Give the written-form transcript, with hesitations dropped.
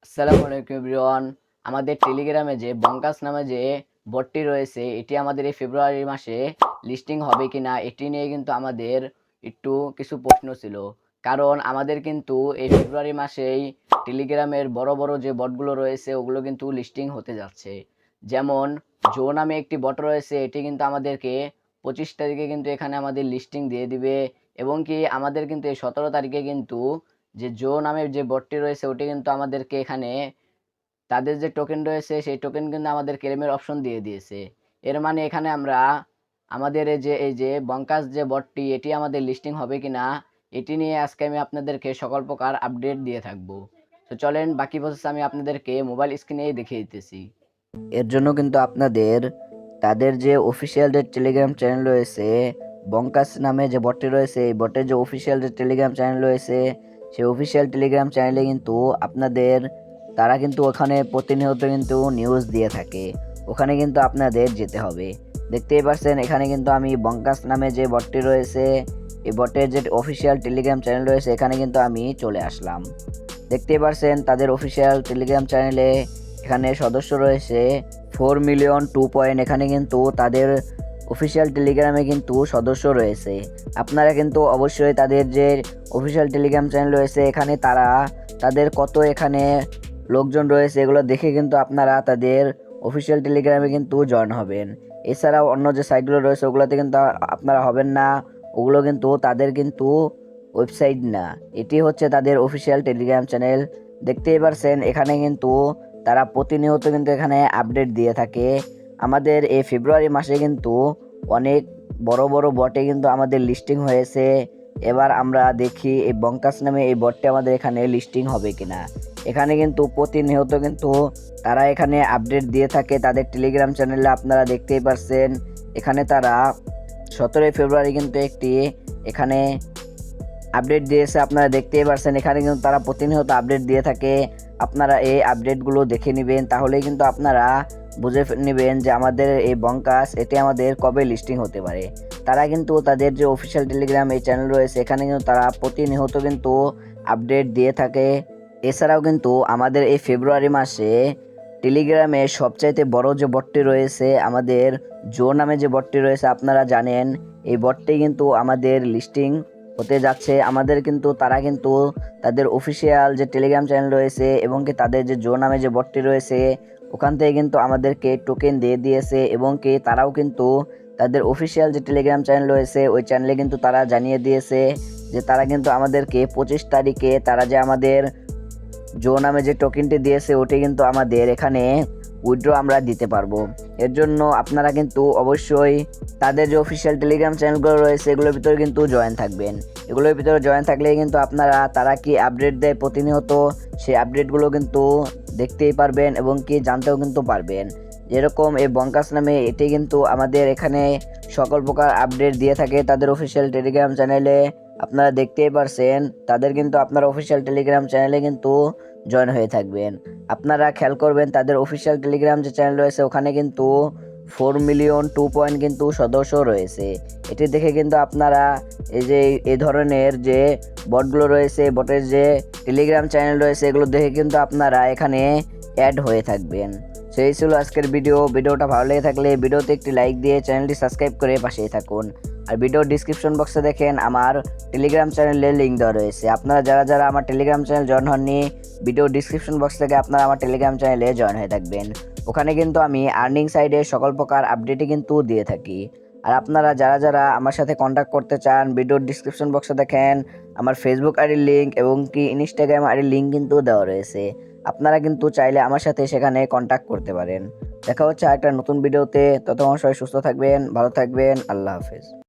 আসসালামু আলাইকুম এভরিওয়ান। আমাদের টেলিগ্রামে যে বঙ্কাস নামে যে বটটি রয়েছে, এটি আমাদের এই ফেব্রুয়ারি মাসে লিস্টিং হবে কিনা এটি নিয়ে কিন্তু আমাদের একটু কিছু প্রশ্ন ছিল। কারণ আমাদের কিন্তু এই ফেব্রুয়ারি মাসেই টেলিগ্রামের বড় বড় যে বটগুলো রয়েছে ওগুলো কিন্তু লিস্টিং হতে যাচ্ছে। যেমন জো নামে একটি বট রয়েছে, এটি কিন্তু আমাদেরকে 25 তারিখে কিন্তু এখানে আমাদের লিস্টিং দিয়ে দিবে। এবং কি আমাদের কিন্তু এই 17 তারিখে কিন্তু যে জো নামের যে বটটি রয়েছে ওটি কিন্তু আমাদেরকে এখানে তাদের যে টোকেন রয়েছে সেই টোকেন কিন্তু আমাদের ক্লেমের অপশন দিয়ে দিয়েছে। এর মানে এখানে আমরা আমাদের এই যে বঙ্কাস যে বটটি এটি আমাদের লিস্টিং হবে কিনা এটি নিয়ে আজকে আমি আপনাদেরকে সকল প্রকার আপডেট দিয়ে থাকবো। তো চলেন বাকি প্রসেস আমি আপনাদেরকে মোবাইল স্ক্রিনেই দেখিয়ে দিতেছি। এর জন্য কিন্তু আপনাদের তাদের যে অফিসিয়াল যে টেলিগ্রাম চ্যানেল রয়েছে, বঙ্কাস নামে যে বটটি রয়েছে এই বটের যে অফিসিয়াল যে টেলিগ্রাম চ্যানেল রয়েছে সেই অফিসিয়াল টেলিগ্রাম চ্যানেলে কিন্তু আপনাদের তারা কিন্তু ওখানে প্রতিনিয়ত কিন্তু নিউজ দিয়ে থাকে। ওখানে কিন্তু আপনাদের যেতে হবে। দেখতেই পাচ্ছেন এখানে কিন্তু আমি বঙ্কাস নামে যে বটটি রয়েছে এই বটের যে অফিসিয়াল টেলিগ্রাম চ্যানেল রয়েছে এখানে কিন্তু আমি চলে আসলাম। দেখতেই পাচ্ছেন তাদের অফিসিয়াল টেলিগ্রাম চ্যানেলে এখানে সদস্য রয়েছে 4,000,002 এখানে কিন্তু তাদের অফিসিয়াল টেলিগ্রামে কিন্তু সদস্য রয়েছে। আপনারা কিন্তু অবশ্যই তাদের যে অফিসিয়াল টেলিগ্রাম চ্যানেল রয়েছে এখানে তাদের কত এখানে লোকজন রয়েছে এগুলো দেখে কিন্তু আপনারা তাদের অফিসিয়াল টেলিগ্রামে কিন্তু জয়েন হবেন। এছাড়াও অন্য যে সাইটগুলো রয়েছে ওগুলোতে কিন্তু আপনারা হবেন না। ওগুলো কিন্তু তাদের কিন্তু ওয়েবসাইট না, এটি হচ্ছে তাদের অফিসিয়াল টেলিগ্রাম চ্যানেল। দেখতেই পারছেন এখানে কিন্তু তারা প্রতিনিয়ত কিন্তু এখানে আপডেট দিয়ে থাকে। আমাদের এই ফেব্রুয়ারি মাসে কিন্তু অনেক বড় বড় বটে কিন্তু আমাদের লিস্টিং হয়েছে। এবার আমরা দেখি এই বঙ্কাস নামে এই বটটি আমাদের এখানে লিস্টিং হবে কিনা। এখানে কিন্তু প্রতিনিয়ত কিন্তু তারা এখানে আপডেট দিয়ে থাকে তাদের টেলিগ্রাম চ্যানেলে। আপনারা দেখতেই পারছেন এখানে তারা 17 ফেব্রুয়ারি কিন্তু একটি এখানে আপডেট দিয়েছে। আপনারা দেখতেই পারছেন এখানে কিন্তু তারা প্রতিনিয়ত আপডেট দিয়ে থাকে। আপনারা এই আপডেটগুলো দেখে নেবেন, তাহলেই কিন্তু আপনারা বুঝে নেবেন যে আমাদের এই বঙ্কাস এটি আমাদের কবে লিস্টিং হতে পারে। তারা কিন্তু তাদের যে অফিসিয়াল টেলিগ্রাম এই চ্যানেল রয়েছে এখানে কিন্তু তারা প্রতিনিয়ত কিন্তু আপডেট দিয়ে থাকে। এছাড়াও কিন্তু আমাদের এই ফেব্রুয়ারি মাসে টেলিগ্রামে সবচাইতে বড় যে বটটি রয়েছে আমাদের জো নামে যে বটটি রয়েছে, আপনারা জানেন এই বটটি কিন্তু আমাদের লিস্টিং হতে যাচ্ছে। আমাদের কিন্তু তারা কিন্তু তাদের অফিসিয়াল যে টেলিগ্রাম চ্যানেল রয়েছে এবং কি তাদের যে জো নামে যে বটটি রয়েছে ওখান থেকে কিন্তু আমাদেরকে টোকেন দিয়ে দিয়েছে। এবং কি তারাও কিন্তু তাদের অফিসিয়াল যে টেলিগ্রাম চ্যানেল রয়েছে ওই চ্যানেলে কিন্তু তারা জানিয়ে দিয়েছে যে তারা কিন্তু আমাদেরকে 25 তারিখে তারা যে আমাদের জো নামে যে টোকেনটি দিয়েছে ওটি কিন্তু আমাদের এখানে উইথড্র আমরা দিতে পারবো। এর জন্য আপনারা কিন্তু অবশ্যই তাদের যে অফিসিয়াল টেলিগ্রাম চ্যানেলগুলো রয়েছে এগুলোর ভিতরে কিন্তু জয়েন থাকবেন। এগুলোর ভিতরে জয়েন থাকলেই কিন্তু আপনারা তারা কি আপডেট দেয় প্রতিনিয়ত সেই আপডেটগুলো কিন্তু দেখতেই পারবেন এবং কি জানতেও কিন্তু পারবেন। যেরকম এই বঙ্কাস নামে এটি কিন্তু আমাদের এখানে সকল প্রকার আপডেট দিয়ে থাকে তাদের অফিসিয়াল টেলিগ্রাম চ্যানেলে। আপনারা দেখতেই পারছেন তাদের কিন্তু আপনার অফিসিয়াল টেলিগ্রাম চ্যানেলে কিন্তু জয়েন হয়ে থাকবেন। আপনারা খেয়াল করবেন তাদের অফিসিয়াল টেলিগ্রাম যে চ্যানেল রয়েছে ওখানে কিন্তু 4,000,002 কিন্তু সদস্য রয়েছে। এটি দেখে কিন্তু আপনারা এই যে এই ধরনের যে বটগুলো রয়েছে বটের যে টেলিগ্রাম চ্যানেল রয়েছে এগুলো দেখে কিন্তু আপনারা এখানে অ্যাড হয়ে থাকবেন। সেই ছিল আজকের ভিডিওটা ভালো লেগে থাকলে ভিডিওতে একটি লাইক দিয়ে চ্যানেলটি সাবস্ক্রাইব করে পাশেই থাকুন। আর ভিডিও ডিসক্রিপশন বক্সে দেখেন আমার টেলিগ্রাম চ্যানেলের লিঙ্ক দেওয়া রয়েছে। আপনারা যারা আমার টেলিগ্রাম চ্যানেল জয়েন হননি ভিডিও ডিসক্রিপশন বক্স থেকে আপনারা আমার টেলিগ্রাম চ্যানেলে জয়েন হয়ে থাকবেন। ওখানে কিন্তু আমি আর্নিং সাইডে সকল প্রকার আপডেটই কিন্তু দিয়ে থাকি। আর আপনারা যারা আমার সাথে কন্ট্যাক্ট করতে চান ভিডিওর ডিসক্রিপশন বক্সে দেখেন আমার ফেসবুক আইডির লিঙ্ক এবং কি ইনস্টাগ্রাম আইডির লিঙ্ক কিন্তু দেওয়া রয়েছে। আপনারা কিন্তু চাইলে আমার সাথে সেখানে কন্ট্যাক্ট করতে পারেন। দেখা হচ্ছে একটা নতুন ভিডিওতে। ততক্ষণ সবাই সুস্থ থাকবেন, ভালো থাকবেন। আল্লাহ হাফেজ।